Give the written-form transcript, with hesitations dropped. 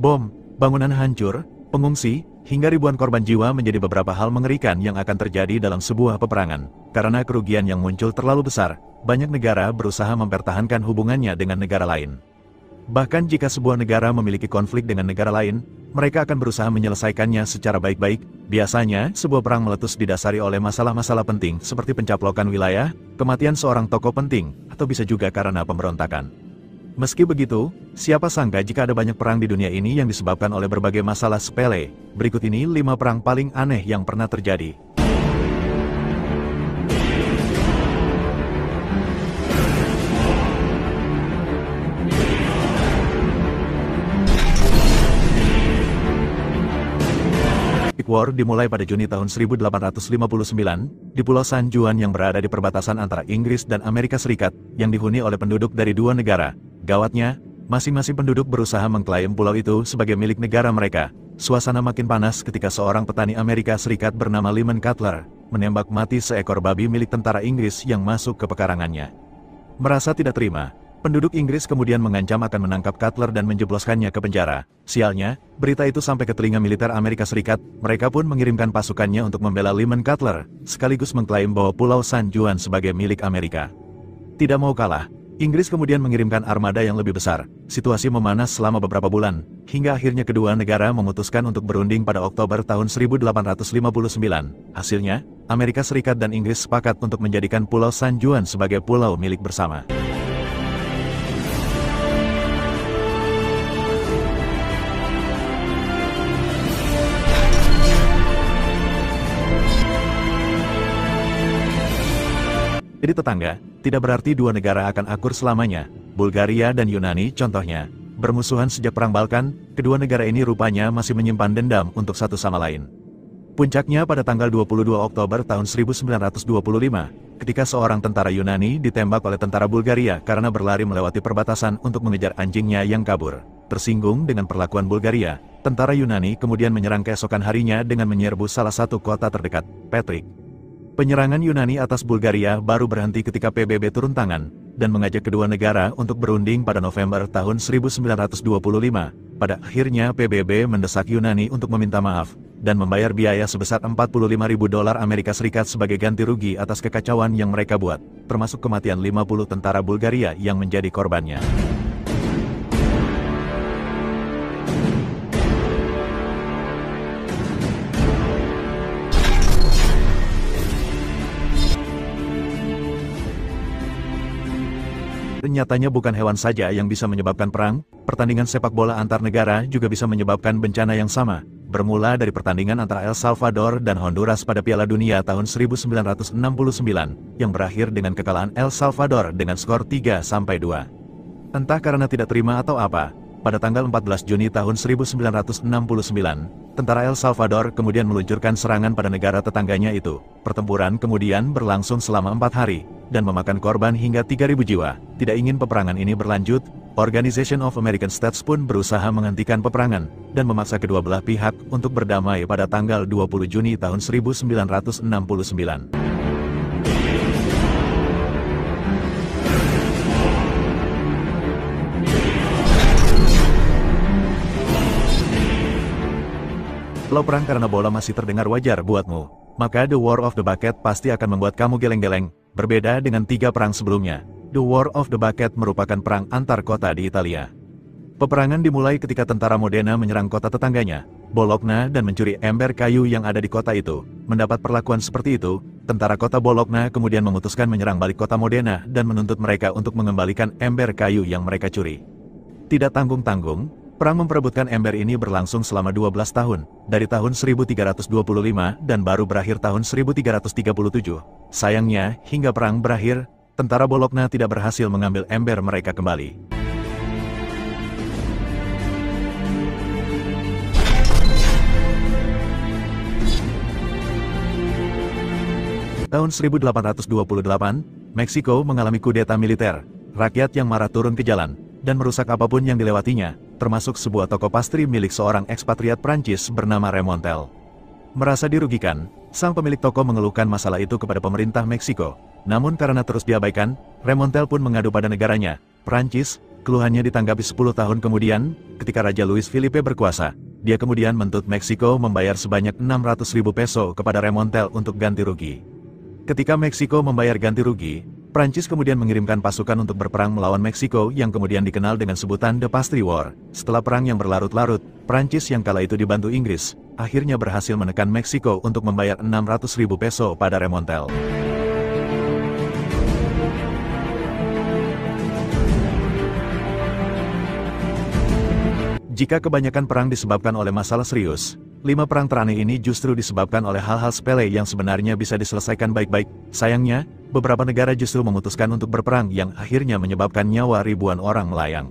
Bom, bangunan hancur, pengungsi, hingga ribuan korban jiwa menjadi beberapa hal mengerikan yang akan terjadi dalam sebuah peperangan. Karena kerugian yang muncul terlalu besar, banyak negara berusaha mempertahankan hubungannya dengan negara lain. Bahkan jika sebuah negara memiliki konflik dengan negara lain, mereka akan berusaha menyelesaikannya secara baik-baik. Biasanya, sebuah perang meletus didasari oleh masalah-masalah penting seperti pencaplokan wilayah, kematian seorang tokoh penting, atau bisa juga karena pemberontakan. Meski begitu, siapa sangka jika ada banyak perang di dunia ini yang disebabkan oleh berbagai masalah sepele. Berikut ini 5 perang paling aneh yang pernah terjadi. War dimulai pada Juni tahun 1859, di Pulau San Juan yang berada di perbatasan antara Inggris dan Amerika Serikat, yang dihuni oleh penduduk dari dua negara. Gawatnya, masing-masing penduduk berusaha mengklaim pulau itu sebagai milik negara mereka. Suasana makin panas ketika seorang petani Amerika Serikat bernama Lyman Cutler menembak mati seekor babi milik tentara Inggris yang masuk ke pekarangannya. Merasa tidak terima, penduduk Inggris kemudian mengancam akan menangkap Cutler dan menjebloskannya ke penjara. Sialnya, berita itu sampai ke telinga militer Amerika Serikat. Mereka pun mengirimkan pasukannya untuk membela Lyman Cutler, sekaligus mengklaim bahwa Pulau San Juan sebagai milik Amerika. Tidak mau kalah, Inggris kemudian mengirimkan armada yang lebih besar. Situasi memanas selama beberapa bulan, hingga akhirnya kedua negara memutuskan untuk berunding pada Oktober tahun 1859. Hasilnya, Amerika Serikat dan Inggris sepakat untuk menjadikan Pulau San Juan sebagai pulau milik bersama. Jadi tetangga, tidak berarti dua negara akan akur selamanya. Bulgaria dan Yunani contohnya, bermusuhan sejak Perang Balkan, kedua negara ini rupanya masih menyimpan dendam untuk satu sama lain. Puncaknya pada tanggal 22 Oktober tahun 1925, ketika seorang tentara Yunani ditembak oleh tentara Bulgaria karena berlari melewati perbatasan untuk mengejar anjingnya yang kabur. Tersinggung dengan perlakuan Bulgaria, tentara Yunani kemudian menyerang keesokan harinya dengan menyerbu salah satu kota terdekat, Petrik. Penyerangan Yunani atas Bulgaria baru berhenti ketika PBB turun tangan, dan mengajak kedua negara untuk berunding pada November tahun 1925. Pada akhirnya PBB mendesak Yunani untuk meminta maaf, dan membayar biaya sebesar $45.000 Amerika Serikat sebagai ganti rugi atas kekacauan yang mereka buat, termasuk kematian 50 tentara Bulgaria yang menjadi korbannya. Nyatanya bukan hewan saja yang bisa menyebabkan perang, pertandingan sepak bola antar negara juga bisa menyebabkan bencana yang sama. Bermula dari pertandingan antara El Salvador dan Honduras pada Piala Dunia tahun 1969, yang berakhir dengan kekalahan El Salvador dengan skor 3-2. Entah karena tidak terima atau apa, pada tanggal 14 Juni tahun 1969, tentara El Salvador kemudian meluncurkan serangan pada negara tetangganya itu. Pertempuran kemudian berlangsung selama 4 hari, dan memakan korban hingga 3.000 jiwa. Tidak ingin peperangan ini berlanjut, Organization of American States pun berusaha menghentikan peperangan, dan memaksa kedua belah pihak untuk berdamai pada tanggal 20 Juni tahun 1969. Kalau perang karena bola masih terdengar wajar buatmu, maka The War of the Bucket pasti akan membuat kamu geleng-geleng. Berbeda dengan 3 perang sebelumnya, The War of the Bucket merupakan perang antar kota di Italia. Peperangan dimulai ketika tentara Modena menyerang kota tetangganya, Bologna, dan mencuri ember kayu yang ada di kota itu. Mendapat perlakuan seperti itu, tentara kota Bologna kemudian memutuskan menyerang balik kota Modena dan menuntut mereka untuk mengembalikan ember kayu yang mereka curi. Tidak tanggung-tanggung, perang memperebutkan ember ini berlangsung selama 12 tahun, dari tahun 1325 dan baru berakhir tahun 1337. Sayangnya, hingga perang berakhir, tentara Bologna tidak berhasil mengambil ember mereka kembali. Tahun 1828, Meksiko mengalami kudeta militer. Rakyat yang marah turun ke jalan, dan merusak apapun yang dilewatinya, termasuk sebuah toko pastry milik seorang ekspatriat Prancis bernama Remontel. Merasa dirugikan, sang pemilik toko mengeluhkan masalah itu kepada pemerintah Meksiko. Namun karena terus diabaikan, Remontel pun mengadu pada negaranya, Prancis, Keluhannya ditanggapi 10 tahun kemudian, ketika Raja Luis Felipe berkuasa. Dia kemudian menuntut Meksiko membayar sebanyak 600.000 peso kepada Remontel untuk ganti rugi. Ketika Meksiko membayar ganti rugi, Prancis kemudian mengirimkan pasukan untuk berperang melawan Meksiko yang kemudian dikenal dengan sebutan The Pastry War. Setelah perang yang berlarut-larut, Prancis yang kala itu dibantu Inggris, akhirnya berhasil menekan Meksiko untuk membayar 600.000 peso pada Remontel. Jika kebanyakan perang disebabkan oleh masalah serius, 5 perang teraneh ini justru disebabkan oleh hal-hal sepele yang sebenarnya bisa diselesaikan baik-baik. Sayangnya, beberapa negara justru memutuskan untuk berperang yang akhirnya menyebabkan nyawa ribuan orang melayang.